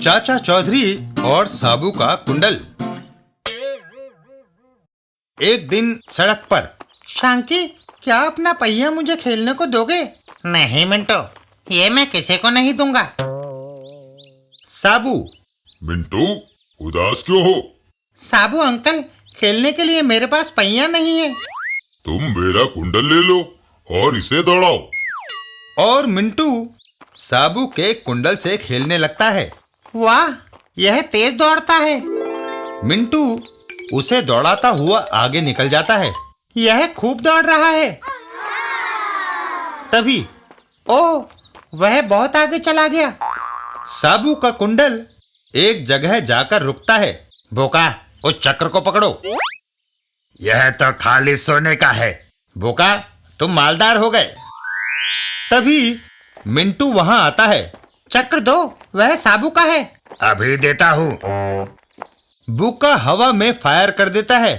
चाचा चौधरी और साबू का कुंडल। एक दिन सड़क पर। शांकी, क्या अपना पहिया मुझे खेलने को दोगे? नहीं मिंटो, ये मैं किसी को नहीं दूंगा। साबू। मिंटू, उदास क्यों हो? साबू अंकल, खेलने के लिए मेरे पास पहिया नहीं है। तुम मेरा कुंडल ले लो और इसे दौड़ाओ। और मिंटू साबू के कुंडल से खेलने लगता है। वाह, यह तेज दौड़ता है। मिंटू उसे दौड़ाता हुआ आगे निकल जाता है। यह खूब दौड़ रहा है। तभी ओह, वह बहुत आगे चला गया। साबू का कुंडल एक जगह जाकर रुकता है। बोका, उस चक्र को पकड़ो। यह तो खाली सोने का है। बोका, तुम मालदार हो गए। तभी मिंटू वहां आता है। चक्र दो, वह साबू का है। अभी देता हूं। बोका हवा में फायर कर देता है।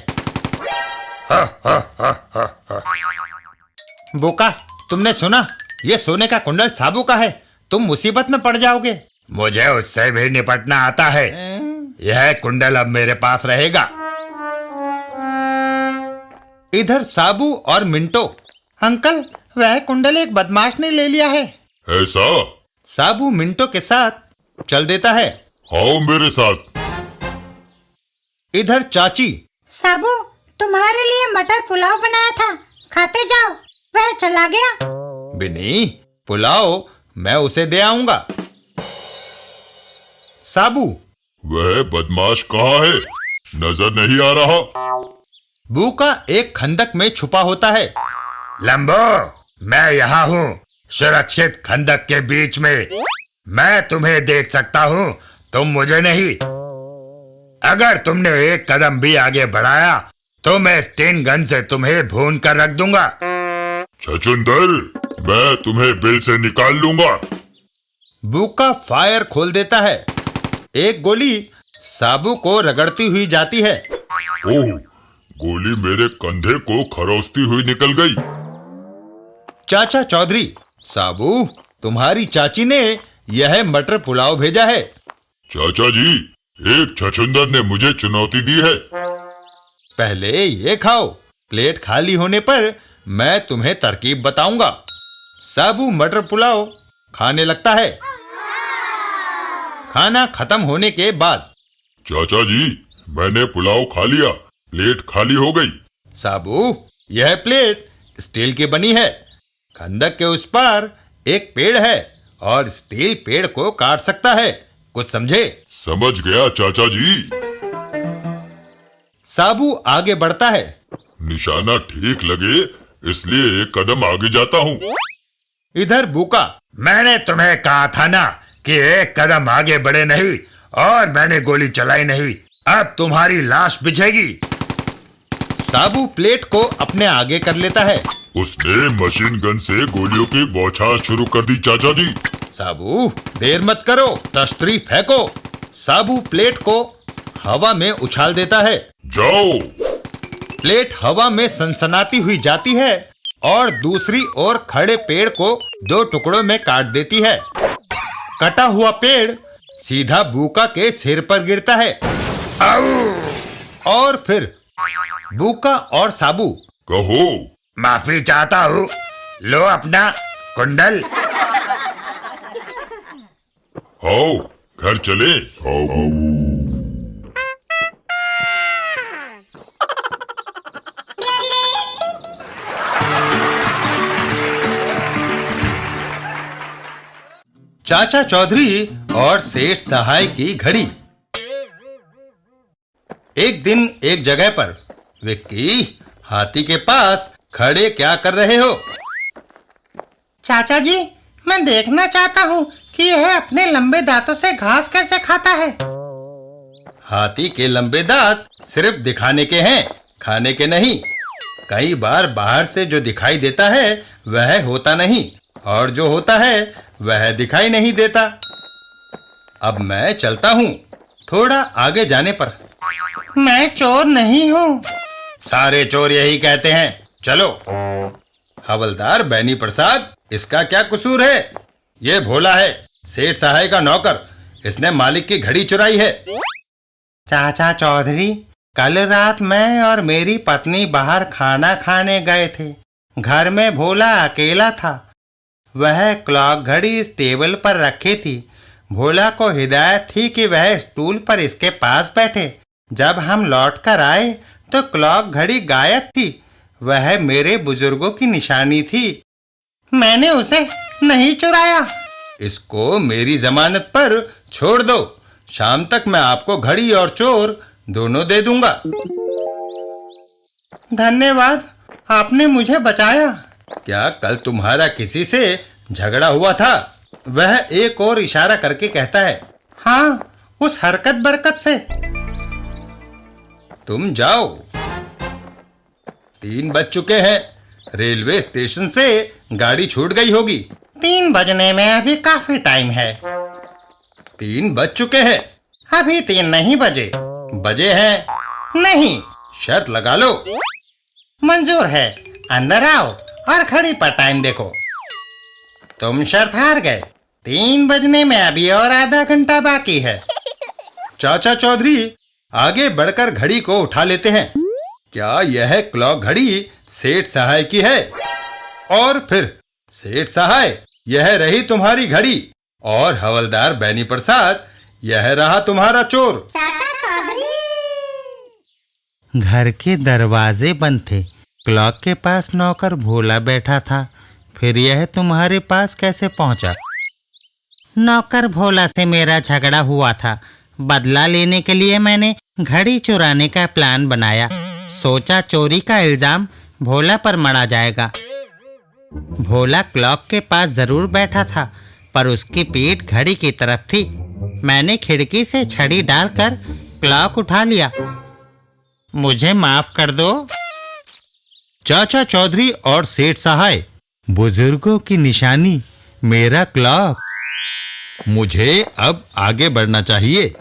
बोका, तुमने सुना? यह सोने का कुंडल साबू का है। तुम मुसीबत में पड़ जाओगे। मुझे उससे भी निपटना आता है। यह कुंडल अब मेरे पास रहेगा। इधर साबू और मिंटो। अंकल, वह कुंडल एक बदमाश ने ले लिया है। ऐसा? साबू मिंटो के साथ चल देता है। आओ मेरे साथ। इधर चाची। साबू, तुम्हारे लिए मटर पुलाव बनाया था, खाते जाओ। वह चला गया। बिनी, पुलाव मैं उसे दे आऊंगा। साबू। वह बदमाश कहाँ है? नजर नहीं आ रहा। बूका एक खंदक में छुपा होता है। लंबो, मैं यहाँ हूँ, सुरक्षित खंदक के बीच में। मैं तुम्हें देख सकता हूँ, तुम मुझे नहीं। अगर तुमने एक कदम भी आगे बढ़ाया तो मैं स्टेन गन से तुम्हें भून कर रख दूंगा। छछूंदर, मैं तुम्हें बिल से निकाल लूंगा। बूका फायर खोल देता है। एक गोली साबू को रगड़ती हुई जाती है। ओह, गोली मेरे कंधे को खरोचती हुई निकल गई। चाचा चौधरी। साबू, तुम्हारी चाची ने यह मटर पुलाव भेजा है। चाचा जी, एक छछूंदर ने मुझे चुनौती दी है। पहले ये खाओ, प्लेट खाली होने पर मैं तुम्हें तरकीब बताऊंगा। साबू मटर पुलाव खाने लगता है। खाना खत्म होने के बाद। चाचा जी, मैंने पुलाव खा लिया, प्लेट खाली हो गई। साबू, यह प्लेट स्टील की बनी है। खंदक के उस पार एक पेड़ है और स्टील पेड़ को काट सकता है। कुछ समझे? समझ गया चाचा जी। साबू आगे बढ़ता है। निशाना ठीक लगे इसलिए एक कदम आगे जाता हूँ। इधर बूका। मैंने तुम्हें कहा था ना कि एक कदम आगे बढ़े नहीं, और मैंने गोली चलाई नहीं। अब तुम्हारी लाश बिछेगी। साबू प्लेट को अपने आगे कर लेता है। उसने मशीन गन से गोलियों की बौछार शुरू कर दी चाचा जी। साबू, देर मत करो, तश्तरी फेंको। साबू प्लेट को हवा में उछाल देता है। जाओ। प्लेट हवा में सनसनाती हुई जाती है और दूसरी ओर खड़े पेड़ को दो टुकड़ों में काट देती है। कटा हुआ पेड़ सीधा बूका के सिर पर गिरता है। और फिर बूका और साबू। कहो। माफी चाहता हूँ, लो अपना कुंडल। आओ, घर चले। चाचा चौधरी और सेठ सहाय की घड़ी। एक दिन एक जगह पर। विक्की, हाथी के पास खड़े क्या कर रहे हो? चाचा जी, मैं देखना चाहता हूँ कि यह अपने लंबे दांतों से घास कैसे खाता है। हाथी के लंबे दांत सिर्फ दिखाने के हैं, खाने के नहीं। कई बार बाहर से जो दिखाई देता है वह होता नहीं, और जो होता है वह दिखाई नहीं देता। अब मैं चलता हूँ। थोड़ा आगे जाने पर। मैं चोर नहीं हूँ। सारे चोर यही कहते हैं। चलो। हवलदार बैनी प्रसाद, इसका क्या कसूर है? ये भोला है, सेठ सहाय का नौकर। इसने मालिक की घड़ी चुराई है। चाचा चौधरी, कल रात मैं और मेरी पत्नी बाहर खाना खाने गए थे। घर में भोला अकेला था। वह क्लॉक घड़ी इस टेबल पर रखी थी। भोला को हिदायत थी कि वह स्टूल पर इसके पास बैठे। जब हम लौट कर आए तो क्लॉक घड़ी गायब थी। वह मेरे बुजुर्गों की निशानी थी। मैंने उसे नहीं चुराया। इसको मेरी जमानत पर छोड़ दो। शाम तक मैं आपको घड़ी और चोर दोनों दे दूंगा। धन्यवाद, आपने मुझे बचाया। क्या कल तुम्हारा किसी से झगड़ा हुआ था? वह एक और इशारा करके कहता है। हाँ, उस हरकत बरकत से। तुम जाओ, 3 बज चुके हैं। रेलवे स्टेशन से गाड़ी छूट गई होगी। 3 बजने में अभी काफी टाइम है। 3 बज चुके हैं। अभी 3 नहीं बजे। बजे हैं। नहीं। शर्त लगा लो। मंजूर है। अंदर आओ और घड़ी पर टाइम देखो। तुम शर्त हार गए। 3 बजने में अभी और आधा घंटा बाकी है। चाचा चौधरी आगे बढ़कर घड़ी को उठा लेते हैं। क्या यह क्लॉक घड़ी सेठ सहाय की है? और फिर सेठ सहाय, यह रही तुम्हारी घड़ी। और हवलदार बैनी प्रसाद, यह रहा तुम्हारा चोर। चाचा चौधरी। घर के दरवाजे बंद थे। क्लॉक के पास नौकर भोला बैठा था। फिर यह तुम्हारे पास कैसे पहुंचा? नौकर भोला से मेरा झगड़ा हुआ था। बदला लेने के लिए मैंने घड़ी चुराने का प्लान बनाया। सोचा चोरी का इल्जाम भोला पर मढ़ा जाएगा। भोला क्लॉक के पास जरूर बैठा था, पर उसकी पीठ घड़ी की तरफ थी। मैंने खिड़की से छड़ी डालकर क्लॉक उठा लिया। मुझे माफ कर दो। चाचा चौधरी और सेठ सहाय, बुजुर्गों की निशानी मेरा क्लॉक। मुझे अब आगे बढ़ना चाहिए।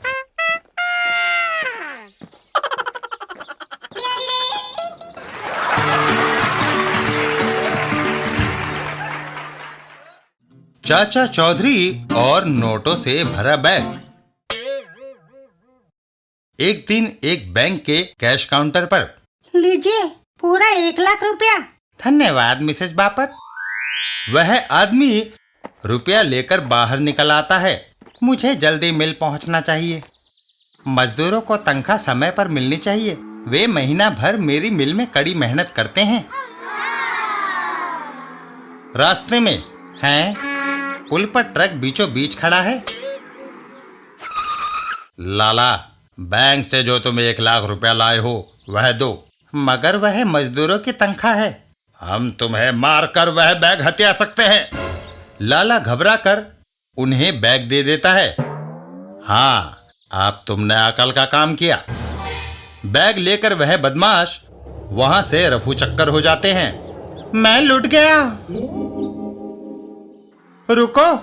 चाचा चौधरी और नोटों से भरा बैग। एक दिन एक बैंक के कैश काउंटर पर। लीजिए, पूरा 1 लाख रुपया। धन्यवाद मिसेस बापट। वह आदमी रुपया लेकर बाहर निकल आता है। मुझे जल्दी मिल पहुंचना चाहिए। मजदूरों को तनख्वाह समय पर मिलनी चाहिए। वे महीना भर मेरी मिल में कड़ी मेहनत करते हैं। रास्ते में हैं? पुल पर ट्रक बीचों बीच खड़ा है। लाला, बैंक से जो तुम 1 लाख रुपया लाए हो वह दो। मगर वह मजदूरों की तनख्वाह है। हम तुम्हें मारकर वह बैग हथिया सकते हैं। लाला घबरा कर उन्हें बैग दे देता है। हाँ, अब तुमने अकल का काम किया। बैग लेकर वह बदमाश वहां से रफू चक्कर हो जाते हैं। मैं लुट गया। रुको,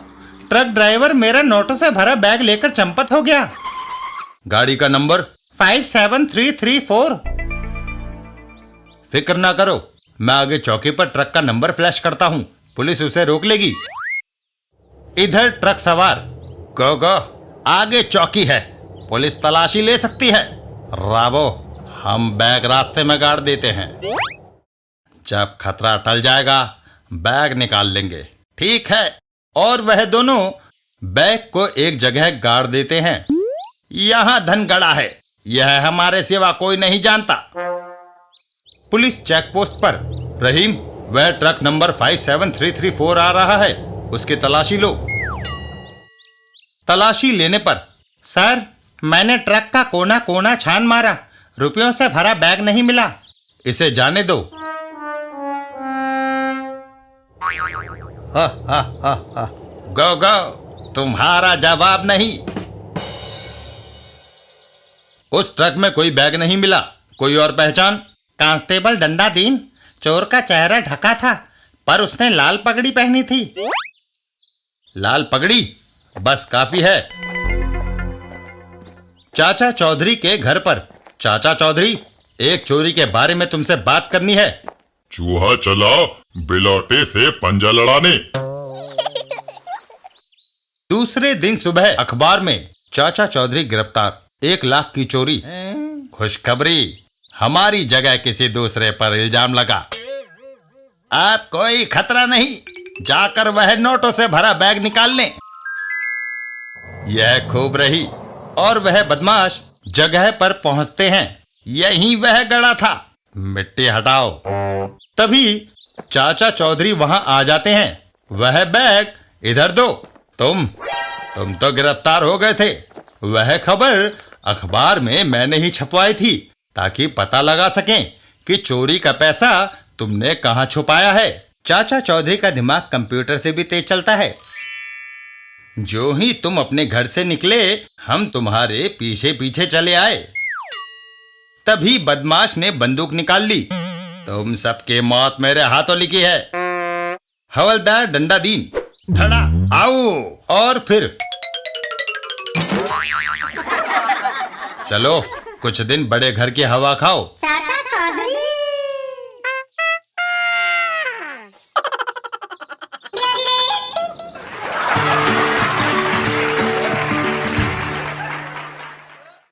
ट्रक ड्राइवर मेरा नोटों से भरा बैग लेकर चंपत हो गया। गाड़ी का नंबर 57334। फिक्र ना करो, मैं आगे चौकी पर ट्रक का नंबर फ्लैश करता हूँ। पुलिस उसे रोक लेगी। इधर ट्रक सवार। गो, आगे चौकी है, पुलिस तलाशी ले सकती है। राबो, हम बैग रास्ते में गाड़ देते हैं। जब खतरा टल जाएगा बैग निकाल लेंगे। ठीक है। और वह दोनों बैग को एक जगह गाड़ देते हैं। यहाँ धन गड़ा है, यह हमारे सिवा कोई नहीं जानता। पुलिस चेक पोस्ट पर। रहीम, वह ट्रक नंबर 57334 आ रहा है, उसकी तलाशी लो। तलाशी लेने पर। सर, मैंने ट्रक का कोना कोना छान मारा। रुपयों से भरा बैग नहीं मिला। इसे जाने दो। गो, तुम्हारा जवाब नहीं। उस ट्रक में कोई बैग नहीं मिला। कोई और पहचान? कांस्टेबल डंडा दीन। चोर का चेहरा ढका था, पर उसने लाल पगड़ी पहनी थी। लाल पगड़ी बस काफी है। चाचा चौधरी के घर पर। चाचा चौधरी, एक चोरी के बारे में तुमसे बात करनी है। चूहा चला बिलौटे से पंजा लड़ाने। दूसरे दूसरे दिन सुबह अखबार में चाचा चौधरी गिरफ्तार, 1 लाख की चोरी। खुशखबरी, हमारी जगह किसी दूसरे पर इल्जाम लगा। अब कोई खतरा नहीं, जाकर वह नोटों से भरा बैग निकाल लें। यह खूब रही और वह बदमाश जगह पर पहुंचते हैं। यही वह गड़ा था, मिट्टी हटाओ। तभी चाचा चौधरी वहां आ जाते हैं। वह बैग इधर दो। तुम तो गिरफ्तार हो गए थे। वह खबर अखबार में मैंने ही छपवाई थी ताकि पता लगा सकें कि चोरी का पैसा तुमने कहां छुपाया है। चाचा चौधरी का दिमाग कंप्यूटर से भी तेज चलता है। जो ही तुम अपने घर से निकले, हम तुम्हारे पीछे पीछे चले आए। तभी बदमाश ने बंदूक निकाल ली। तुम सबकी मौत मेरे हाथों लिखी है। हवलदार डंडा दीन, धड़ा आओ। और फिर चलो कुछ दिन बड़े घर की हवा खाओ।